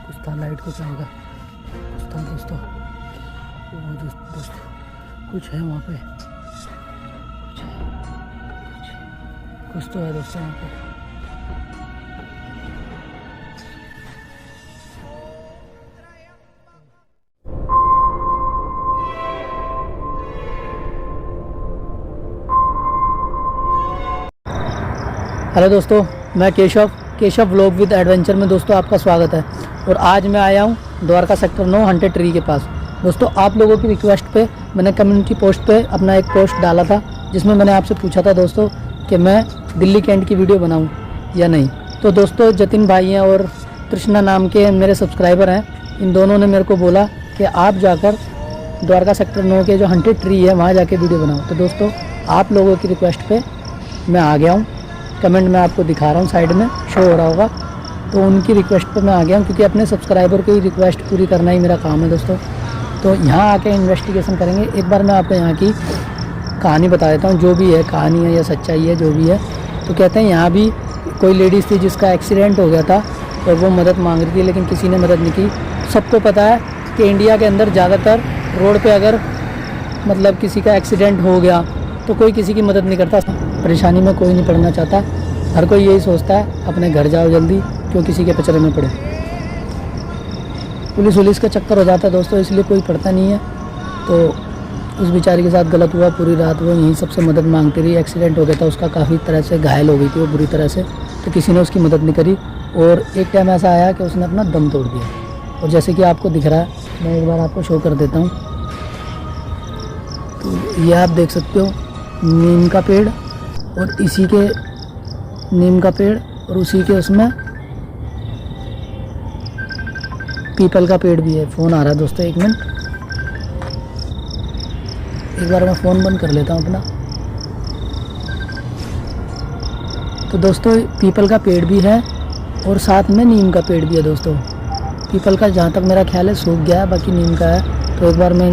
कुछ था, लाइट को क्या होगा, कुछ था दोस्तों, वो दोस्तों कुछ है वहाँ पे, कुछ है, कुछ तो है दोस्तों वहाँ पे। हेलो दोस्तों, मैं केशव व्लॉग विद एडवेंचर में दोस्तों आपका स्वागत है। और आज मैं आया हूँ द्वारका सेक्टर 9 हंटेड ट्री के पास। दोस्तों आप लोगों की रिक्वेस्ट पे मैंने कम्युनिटी पोस्ट पे अपना एक पोस्ट डाला था, जिसमें मैंने आपसे पूछा था दोस्तों कि मैं दिल्ली कैंट की वीडियो बनाऊँ या नहीं। तो दोस्तों जतिन भाई हैं और कृष्णा नाम के मेरे सब्सक्राइबर हैं, इन दोनों ने मेरे को बोला कि आप जाकर द्वारका सेक्टर 9 के जो हंटेड ट्री है वहाँ जाके वीडियो बनाओ। तो दोस्तों आप लोगों की रिक्वेस्ट पे मैं आ गया हूँ। कमेंट में आपको दिखा रहा हूँ, साइड में शो हो रहा होगा। तो उनकी रिक्वेस्ट पे मैं आ गया हूँ, क्योंकि अपने सब्सक्राइबर की रिक्वेस्ट पूरी करना ही मेरा काम है दोस्तों। तो यहाँ आके इन्वेस्टिगेशन करेंगे। एक बार मैं आपको यहाँ की कहानी बता देता हूँ, जो भी है कहानी है या सच्चाई है जो भी है। तो कहते हैं यहाँ भी कोई लेडीज़ थी जिसका एक्सीडेंट हो गया था और वो मदद मांग रही थी, लेकिन किसी ने मदद नहीं की। सबको पता है कि इंडिया के अंदर ज़्यादातर रोड पे अगर मतलब किसी का एक्सीडेंट हो गया तो कोई किसी की मदद नहीं करता। परेशानी में कोई नहीं पड़ना चाहता, हर कोई यही सोचता है अपने घर जाओ जल्दी, क्यों किसी के पचड़े में पड़े। पुलिस का चक्कर हो जाता है दोस्तों, इसलिए कोई पड़ता नहीं है। तो उस बेचारी के साथ गलत हुआ, पूरी रात वो यहीं सबसे मदद मांगती रही। एक्सीडेंट हो गया था उसका, काफ़ी तरह से घायल हो गई थी वो बुरी तरह से, तो किसी ने उसकी मदद नहीं करी। और एक टाइम ऐसा आया कि उसने अपना दम तोड़ दिया। और जैसे कि आपको दिख रहा है, मैं एक बार आपको शो कर देता हूँ। तो ये आप देख सकते हो नीम का पेड़, और इसी के नीम का पेड़ और उसी के उसमें पीपल का पेड़ भी है। फ़ोन आ रहा है दोस्तों, एक मिनट, एक बार मैं फ़ोन बंद कर लेता हूँ अपना। तो दोस्तों पीपल का पेड़ भी है और साथ में नीम का पेड़ भी है दोस्तों। पीपल का जहाँ तक मेरा ख्याल है सूख गया है, बाकी नीम का है। तो एक बार मैं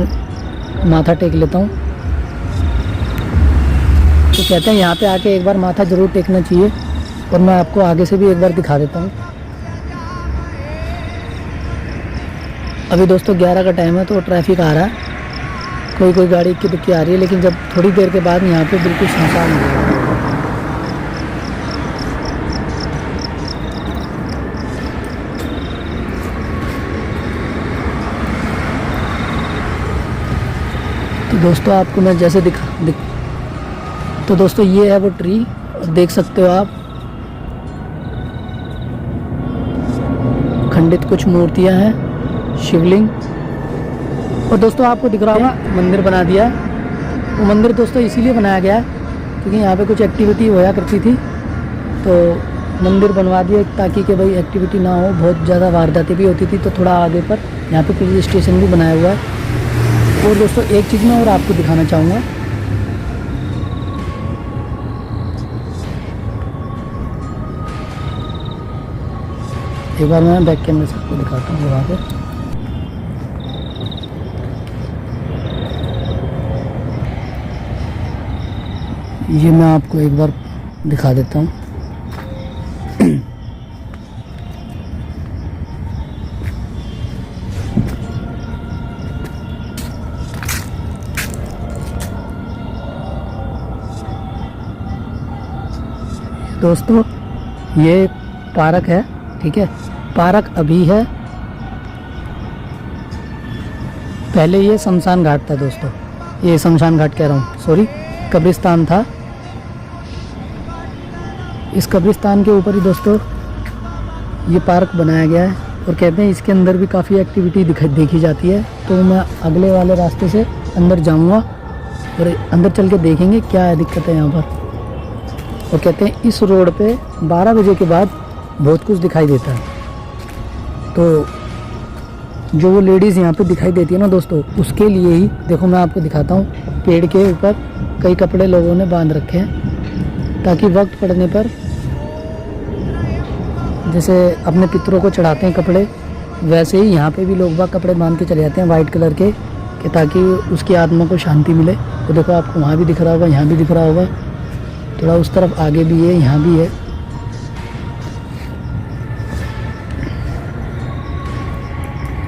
माथा टेक लेता हूँ। तो कहते हैं यहाँ पे आके एक बार माथा ज़रूर टेकना चाहिए। और मैं आपको आगे से भी एक बार दिखा देता हूँ। अभी दोस्तों 11 का टाइम है, तो ट्रैफिक आ रहा है, कोई गाड़ी इक्की दुक्की आ रही है, लेकिन जब थोड़ी देर के बाद यहाँ पे बिल्कुल सुनसान हो गया। तो दोस्तों आपको मैं जैसे तो दोस्तों ये है वो ट्री, देख सकते हो आप। खंडित कुछ मूर्तियां हैं, शिवलिंग। और दोस्तों आपको दिख रहा होगा मंदिर बना दिया है। वो मंदिर दोस्तों इसीलिए बनाया गया है क्योंकि यहाँ पे कुछ एक्टिविटी होया करती थी, तो मंदिर बनवा दिया ताकि कि भाई एक्टिविटी ना हो। बहुत ज़्यादा वारदातें भी होती थी, तो थोड़ा आगे पर यहाँ पे पुलिस स्टेशन भी बनाया हुआ है। और दोस्तों एक चीज़ मैं और आपको दिखाना चाहूँगा। एक बार मैं बैक कैमरे से आपको दिखाता हूँ वहाँ पे। ये मैं आपको एक बार दिखा देता हूँ। दोस्तों ये पार्क है, ठीक है, पार्क अभी है, पहले ये शमशान घाट था दोस्तों। ये शमशान घाट कह रहा हूँ, सॉरी, कब्रिस्तान था। इस कब्रिस्तान के ऊपर ही दोस्तों ये पार्क बनाया गया है। और कहते हैं इसके अंदर भी काफ़ी एक्टिविटी देखी जाती है। तो मैं अगले वाले रास्ते से अंदर जाऊंगा और अंदर चल के देखेंगे क्या है दिक्कत है यहाँ पर। और कहते हैं इस रोड पे 12 बजे के बाद बहुत कुछ दिखाई देता है। तो जो वो लेडीज़ यहाँ पे दिखाई देती है ना दोस्तों, उसके लिए ही देखो मैं आपको दिखाता हूँ। पेड़ के ऊपर कई कपड़े लोगों ने बांध रखे हैं, ताकि वक्त पड़ने पर जैसे अपने पितरों को चढ़ाते हैं कपड़े, वैसे ही यहाँ पे भी लोग बाग कपड़े बांध के चले जाते हैं वाइट कलर के, कि ताकि उसकी आत्मा को शांति मिले। तो देखो आपको वहाँ भी दिख रहा होगा, यहाँ भी दिख रहा होगा, थोड़ा उस तरफ आगे भी है, यहाँ भी है।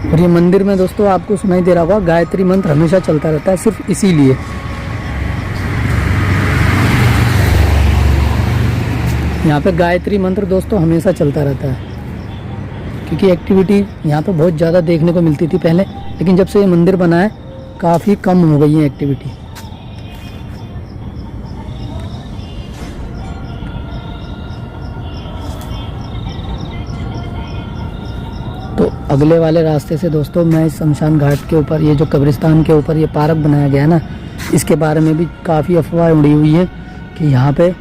और ये मंदिर में दोस्तों आपको सुनाई दे रहा होगा गायत्री मंत्र हमेशा चलता रहता है, सिर्फ इसीलिए। यहाँ पे गायत्री मंत्र दोस्तों हमेशा चलता रहता है, क्योंकि एक्टिविटी यहाँ पे बहुत ज़्यादा देखने को मिलती थी पहले, लेकिन जब से ये मंदिर बना है काफ़ी कम हो गई है एक्टिविटी। तो अगले वाले रास्ते से दोस्तों मैं इस शमशान घाट के ऊपर, ये जो कब्रिस्तान के ऊपर ये पार्क बनाया गया है ना, इसके बारे में भी काफ़ी अफवाह उड़ी हुई है कि यहाँ पे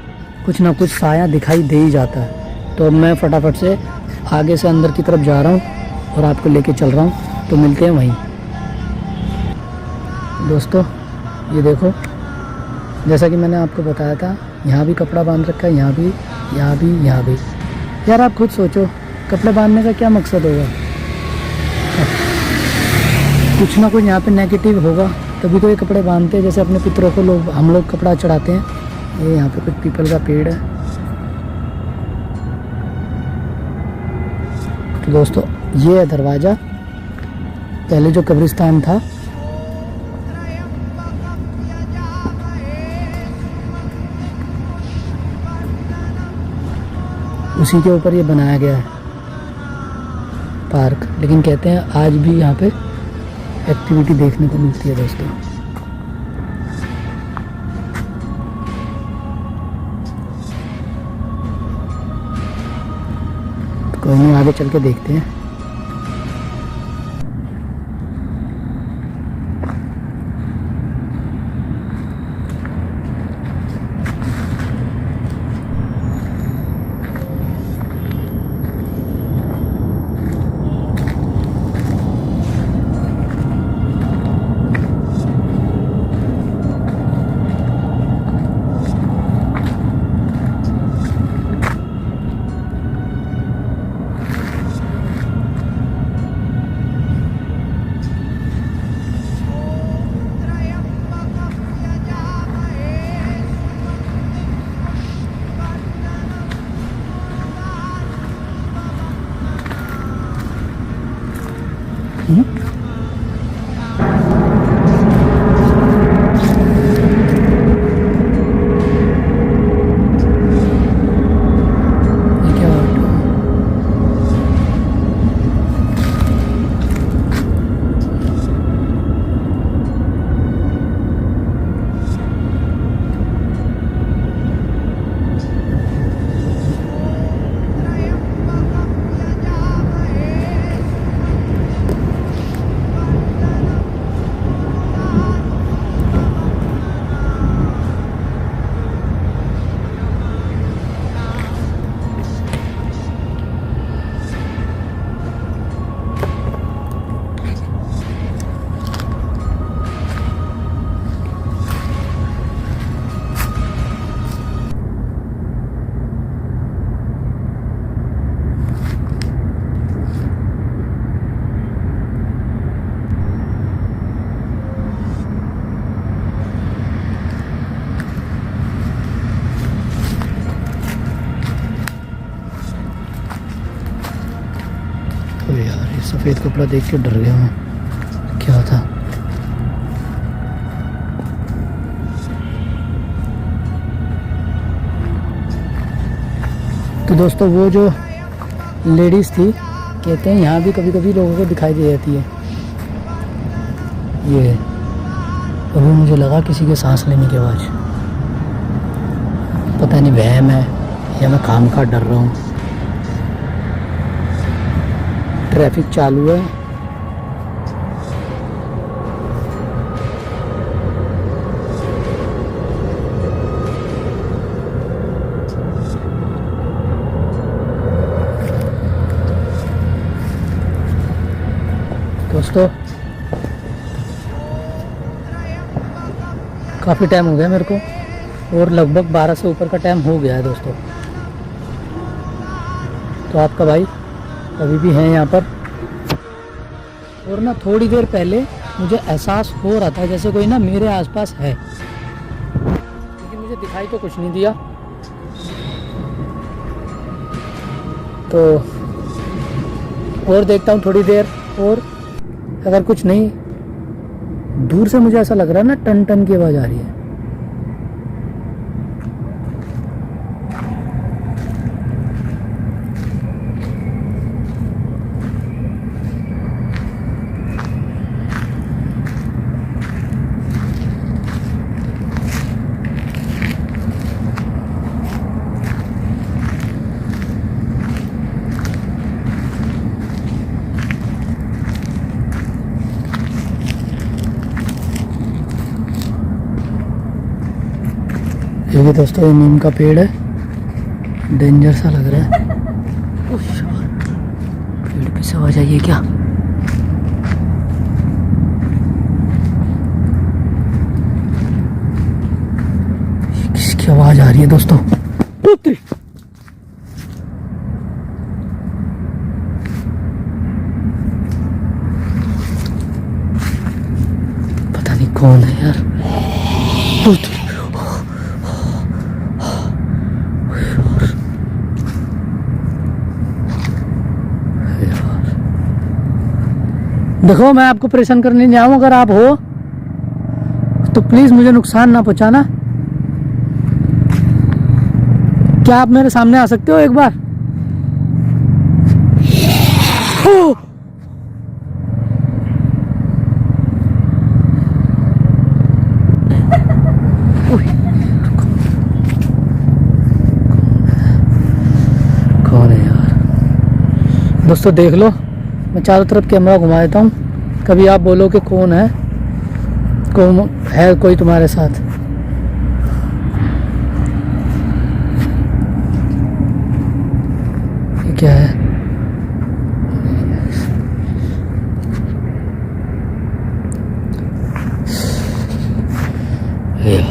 कुछ ना कुछ साया दिखाई दे ही जाता है। तो अब मैं फटाफट से आगे से अंदर की तरफ जा रहा हूँ और आपको लेके चल रहा हूँ, तो मिलते हैं वहीं। दोस्तों ये देखो, जैसा कि मैंने आपको बताया था, यहाँ भी कपड़ा बांध रखा है, यहाँ भी, यहाँ भी, यहाँ भी। यार आप खुद सोचो, कपड़े बांधने का क्या मकसद होगा? कुछ ना कुछ यहाँ पे नेगेटिव होगा, तभी तो ये कपड़े बांधते हैं। जैसे अपने पितरों को हम लोग कपड़ा चढ़ाते हैं। ये यहाँ पे कुछ पीपल का पेड़ है। तो दोस्तों ये है दरवाज़ा, पहले जो कब्रिस्तान था। उसी के ऊपर ये बनाया गया है पार्क, लेकिन कहते हैं आज भी यहाँ पे एक्टिविटी देखने को मिलती है दोस्तों। कोई नहीं, आगे चल के देखते हैं। यार ये सफ़ेद कपड़ा देख के डर गया मैं, क्या था? तो दोस्तों वो जो लेडीज़ थी, कहते हैं यहाँ भी कभी कभी लोगों को दिखाई दे जाती है। ये अभी मुझे लगा किसी के सांस लेने की आवाज़, पता नहीं वहम है या मैं काम का डर रहा हूँ। ट्रैफिक चालू है, दोस्तों काफ़ी टाइम हो गया मेरे को, और लगभग 12 से ऊपर का टाइम हो गया है दोस्तों। तो आपका भाई अभी भी है यहाँ पर, और ना थोड़ी देर पहले मुझे एहसास हो रहा था जैसे कोई ना मेरे आसपास है, लेकिन मुझे दिखाई तो कुछ नहीं दिया। तो और देखता हूँ थोड़ी देर, और अगर कुछ नहीं, दूर से मुझे ऐसा लग रहा है ना टन टन की आवाज़ आ रही है। देखिए दोस्तों, ये नीम का पेड़ है, डेंजर सा लग रहा है। पेड़ पे से आवाज आई है क्या? किसकी आवाज आ रही है दोस्तों? पता नहीं कौन है यार। देखो, मैं आपको परेशान करने नहीं आऊँ, अगर आप हो तो प्लीज मुझे नुकसान ना पहुंचाना। क्या आप मेरे सामने आ सकते हो एक बार? कौन है यार? दोस्तों देख लो, मैं चारों तरफ कैमरा घुमा देता हूँ, कभी आप बोलो कि कौन है, कौन है कोई तुम्हारे साथ। ये क्या है? यार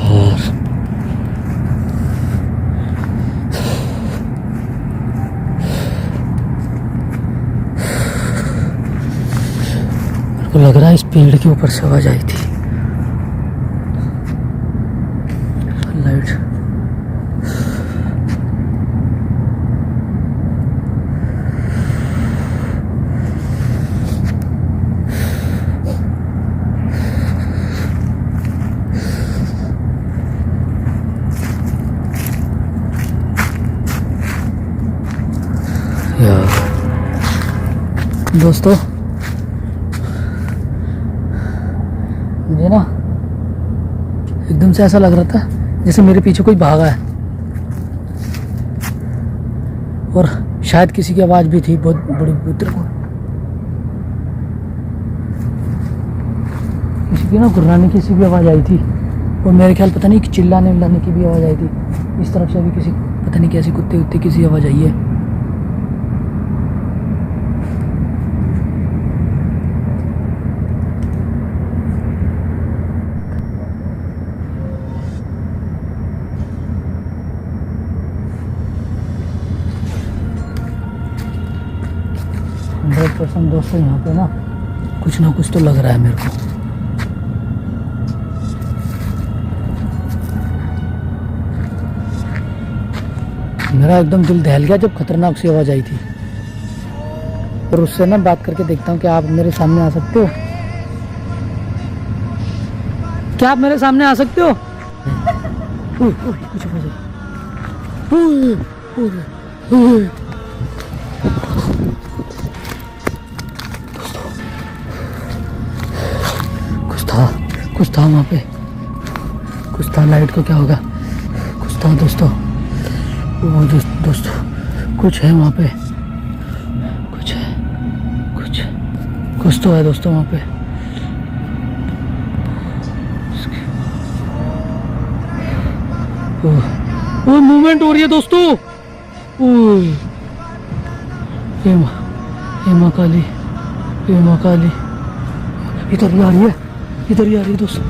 को लग रहा है इस पेड़ के ऊपर से आवाज आई थी। लाइट यार दोस्तों, मुझे ना एकदम से ऐसा लग रहा था जैसे मेरे पीछे कोई भागा है, और शायद किसी की आवाज भी थी बहुत बड़ी। पुत्र को किसी की ना गुर्राने की सी भी आवाज आई थी, और मेरे ख्याल पता नहीं कि चिल्लाने विल्लाने की भी आवाज आई थी। इस तरफ से भी किसी पता नहीं कैसी कुत्ते उत्ते की सी आवाज आई है। दोस्तों यहाँ पे ना कुछ तो लग रहा है मेरे को। मेरा एकदम दिल दहल गया जब खतरनाक सी आवाज आई थी, और उससे ना बात करके देखता हूँ कि आप मेरे सामने आ सकते हो। क्या आप मेरे सामने आ सकते हो? कुछ कुछ था वहाँ पे, कुछ था। लाइट को क्या होगा? कुछ था दोस्तों, वो दोस्तों कुछ है वहाँ पे, कुछ है, कुछ तो है दोस्तों वहाँ पे। वो मूवमेंट हो रही है दोस्तों। ये माँ काली, इधर ही आ रही है दोस्तों।